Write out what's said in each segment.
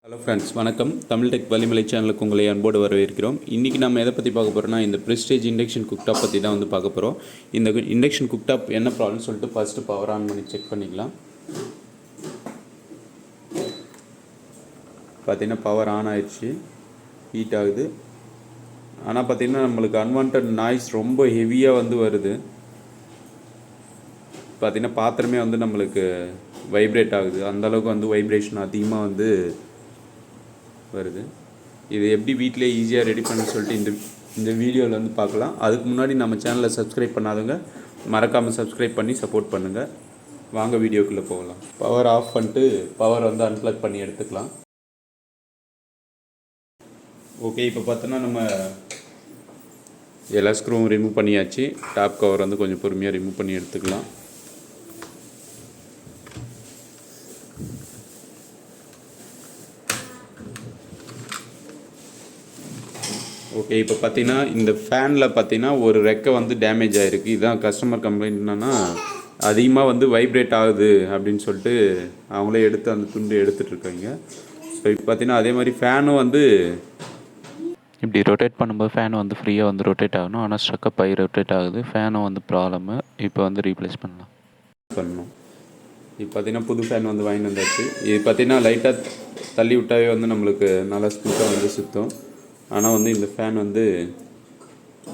Hello friends, வணக்கம். Tamil tech Valimalai சேனலுக்கு உங்களை அன்போடு வரவேற்கிறோம். இன்றைக்கி நம்ம எதை பற்றி பார்க்க போகிறோம்னா, இந்த ப்ரெஸ்டீஜ் இண்டக்ஷன் குக்டாப் பற்றி தான் வந்து பார்க்க போகிறோம். இந்த இண்டக்ஷன் குக்டாப் என்ன ப்ராப்ளம்னு சொல்லிட்டு ஃபஸ்ட்டு பவர் ஆன் பண்ணி செக் பண்ணிக்கலாம். பார்த்திங்கன்னா பவர் ஆன் ஆயிடுச்சு, ஹீட் ஆகுது. ஆனால் பார்த்திங்கன்னா நம்மளுக்கு அன்வான்ட் நாய்ஸ் ரொம்ப ஹெவியாக வந்து வருது. பார்த்திங்கன்னா பாத்திரமே வந்து நம்மளுக்கு வைப்ரேட் ஆகுது. அந்தளவுக்கு வந்து வைப்ரேஷன் அதிகமாக வந்து வருது. இது எப்படி வீட்டிலே ஈஸியாக ரெடி பண்ண சொல்லிட்டு இந்த வீடியோவில் வந்து பார்க்கலாம். அதுக்கு முன்னாடி நம்ம சேனலை சப்ஸ்கிரைப் பண்ணாதவங்க மறக்காமல் சப்ஸ்கிரைப் பண்ணி சப்போர்ட் பண்ணுங்கள். வாங்க வீடியோக்குள்ளே போகலாம். பவர் ஆஃப் பண்ணிட்டு பவர் வந்து அன்ப்ளக் பண்ணி எடுத்துக்கலாம். ஓகே, இப்போ பார்த்தோன்னா நம்ம எல்லா ஸ்க்ரூவும் ரிமூவ் பண்ணியாச்சு. டாப் கவர் வந்து கொஞ்சம் பொறுமையாக ரிமூவ் பண்ணி எடுத்துக்கலாம். ஓகே, இப்போ பார்த்தீங்கன்னா இந்த ஃபேனில் பார்த்தீங்கன்னா ஒரு ரெக்கை வந்து டேமேஜ் ஆகிருக்கு. இதுதான் கஸ்டமர் கம்ப்ளைண்ட். என்னன்னா அதிகமாக வந்து வைப்ரேட் ஆகுது அப்படின்னு சொல்லிட்டு அவங்களே எடுத்து அந்த துண்டு எடுத்துகிட்ருக்காங்க. ஸோ இப்போ பார்த்தீங்கன்னா அதே மாதிரி ஃபேனும் வந்து இப்படி ரொட்டேட் பண்ணும்போது ஃபேன் வந்து ஃப்ரீயாக வந்து ரொட்டேட் ஆகணும். ஆனால் ஸ்ட்ரக்கப் ஆகி ரொட்டேட் ஆகுது. ஃபேனும் வந்து ப்ராப்ளமு. இப்போ வந்து ரீப்ளேஸ் பண்ணணும். இப்போ பார்த்தீங்கன்னா புது ஃபேன் வந்து வாங்கிட்டு வந்தாச்சு. இது பார்த்தீங்கன்னா லைட்டாக தள்ளி விட்டாவே வந்து நம்மளுக்கு நல்லா ஸ்மூத்தாக வந்து சுற்றும். ஆனால் வந்து இந்த ஃபேன் வந்து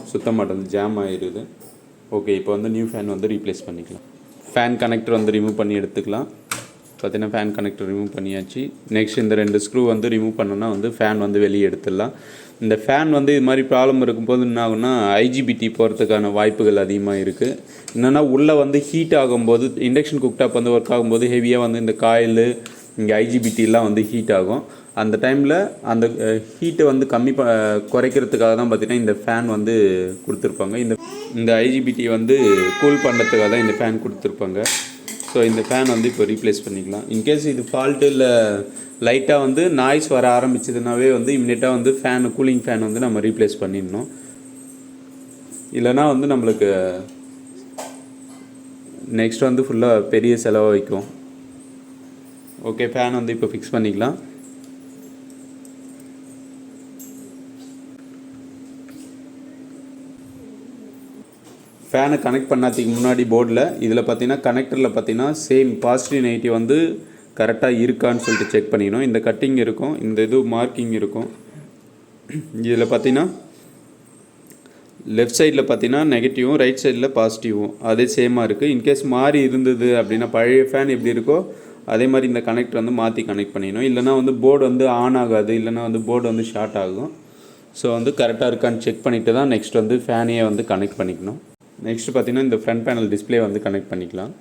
சுத்த மாட்டேங்குது, ஜாம் ஆகிடுது. ஓகே, இப்போ வந்து நியூ ஃபேன் வந்து ரீப்ளேஸ் பண்ணிக்கலாம். ஃபேன் கனெக்டர் வந்து ரிமூவ் பண்ணி எடுத்துக்கலாம். பார்த்தீங்கன்னா ஃபேன் கனெக்டர் ரிமூவ் பண்ணியாச்சு. நெக்ஸ்ட் இந்த 2 ஸ்க்ரூ வந்து ரிமூவ் பண்ணோன்னா வந்து ஃபேன் வந்து வெளியே எடுத்துடலாம். இந்த ஃபேன் வந்து இது மாதிரி ப்ராப்ளம் இருக்கும்போது என்ன ஆகும்னா ஐஜிபிடி போகிறதுக்கான வாய்ப்புகள் அதிகமாக இருக்குது. என்னென்னா உள்ளே வந்து ஹீட் ஆகும்போது இண்டக்ஷன் குக்டாப் வந்து ஒர்க் ஆகும்போது ஹெவியாக வந்து இந்த காயில் இங்கே ஐஜிபிடிலாம் வந்து ஹீட் ஆகும். அந்த டைமில் அந்த ஹீட்டை வந்து குறைக்கிறதுக்காக தான் பார்த்திங்கன்னா இந்த ஃபேன் வந்து கொடுத்துருப்பாங்க. இந்த ஐஜிபிடி வந்து கூல் பண்ணுறதுக்காக தான் இந்த ஃபேன் கொடுத்துருப்பாங்க. ஸோ இந்த ஃபேன் வந்து இப்போ ரீப்ளேஸ் பண்ணிக்கலாம். இன்கேஸ் இது ஃபால்ட்டு இல்லை லைட்டாக வந்து நாய்ஸ் வர ஆரம்பிச்சதுனாவே வந்து இம்மிடியட்டாக வந்து கூலிங் ஃபேன் வந்து நம்ம ரீப்ளேஸ் பண்ணிடணும். இல்லைனா வந்து நம்மளுக்கு நெக்ஸ்ட் வந்து ஃபுல்லாக பெரிய செலவாக வைக்கும். ஓகே, ஃபேன் வந்து இப்போ ஃபிக்ஸ் பண்ணிக்கலாம். ஃபேனை கனெக்ட் பண்ணாததுக்கு முன்னாடி போர்டில் இதில் பார்த்தீங்கன்னா கனெக்டரில் பார்த்தீங்கன்னா சேம் பாசிட்டிவ் நெகட்டிவ் வந்து கரெக்டாக இருக்கான்னு சொல்லிட்டு செக் பண்ணிக்கணும். இந்த கட்டிங் இருக்கும், இந்த இது மார்க்கிங் இருக்கும். இதில் பார்த்தீங்கன்னா லெஃப்ட் சைடில் பார்த்தீங்கன்னா நெகட்டிவும், ரைட் சைடில் பாசிட்டிவும் அதே சேமாக இருக்குது. இன்கேஸ் மாறி இருந்தது அப்படின்னா பழைய ஃபேன் எப்படி இருக்கோ அதே மாதிரி இந்த கனெக்டர் வந்து மாற்றி கனெக்ட் பண்ணிக்கணும். இல்லைனா வந்து போர்டு வந்து ஆன் ஆகாது, இல்லைனா வந்து போர்டு வந்து ஷார்ட் ஆகும். ஸோ வந்து கரெக்டாக இருக்கான்னு செக் பண்ணிவிட்டு தான் நெக்ஸ்ட் வந்து ஃபேனையே வந்து கனெக்ட் பண்ணிக்கணும். நெக்ஸ்ட் பார்த்தீங்கன்னா இந்த ஃப்ரண்ட் பேனல் டிஸ்பிளே வந்து கனெக்ட் பண்ணிக்கலாம்.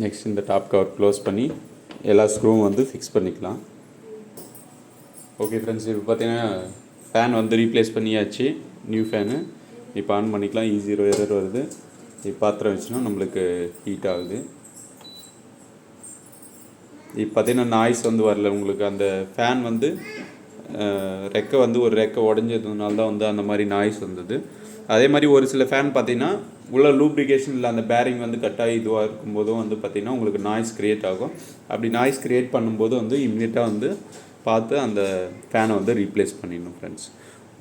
நெக்ஸ்ட் இந்த டாப் கவர் க்ளோஸ் பண்ணி எல்லா ஸ்க்ரூவும் வந்து ஃபிக்ஸ் பண்ணிக்கலாம். ஓகே ஃப்ரெண்ட்ஸ், இப்போ பார்த்தீங்கன்னா ஃபேன் வந்து ரீப்ளேஸ் பண்ணியாச்சு. நியூ ஃபேனு இப்போ ஆன் பண்ணிக்கலாம். ஈஸியோ எரர் வருது. இப்போ பாத்திரம் வச்சுன்னா நம்மளுக்கு ஹீட் ஆகுது. இப்போ பார்த்தீங்கன்னா நாய்ஸ் வந்து வரல உங்களுக்கு. அந்த ஃபேன் வந்து ரெக்கை வந்து ஒரு ரெக்கை உடஞ்சதுனால தான் வந்து அந்த மாதிரி நாய்ஸ் வந்தது. அதே மாதிரி ஒரு சில ஃபேன் பார்த்திங்கன்னா உள்ள லூப்ரிகேஷன் இல்லை அந்த பேரிங் வந்து கட்டாகி இதுவாக இருக்கும்போதும் வந்து பார்த்திங்கன்னா உங்களுக்கு நாய்ஸ் க்ரியேட் ஆகும். அப்படி நாய்ஸ் க்ரியேட் பண்ணும்போது வந்து இம்மிடியட்டாக வந்து பார்த்து அந்த ஃபேனை வந்து ரீப்ளேஸ் பண்ணிடணும் ஃப்ரெண்ட்ஸ்.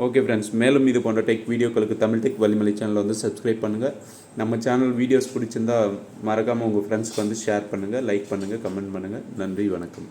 ஓகே ஃப்ரெண்ட்ஸ், மேலும் இது போன்ற டெக் வீடியோக்களுக்கு தமிழ் டெக் வலிமலை சேனலை வந்து சப்ஸ்கிரைப் பண்ணுங்கள். நம்ம சேனல் வீடியோஸ் பிடிச்சிருந்தால் மறக்காமல் உங்கள் ஃப்ரெண்ட்ஸ்க்கு வந்து ஷேர் பண்ணுங்கள், லைக் பண்ணுங்கள், கமெண்ட் பண்ணுங்கள். நன்றி, வணக்கம்.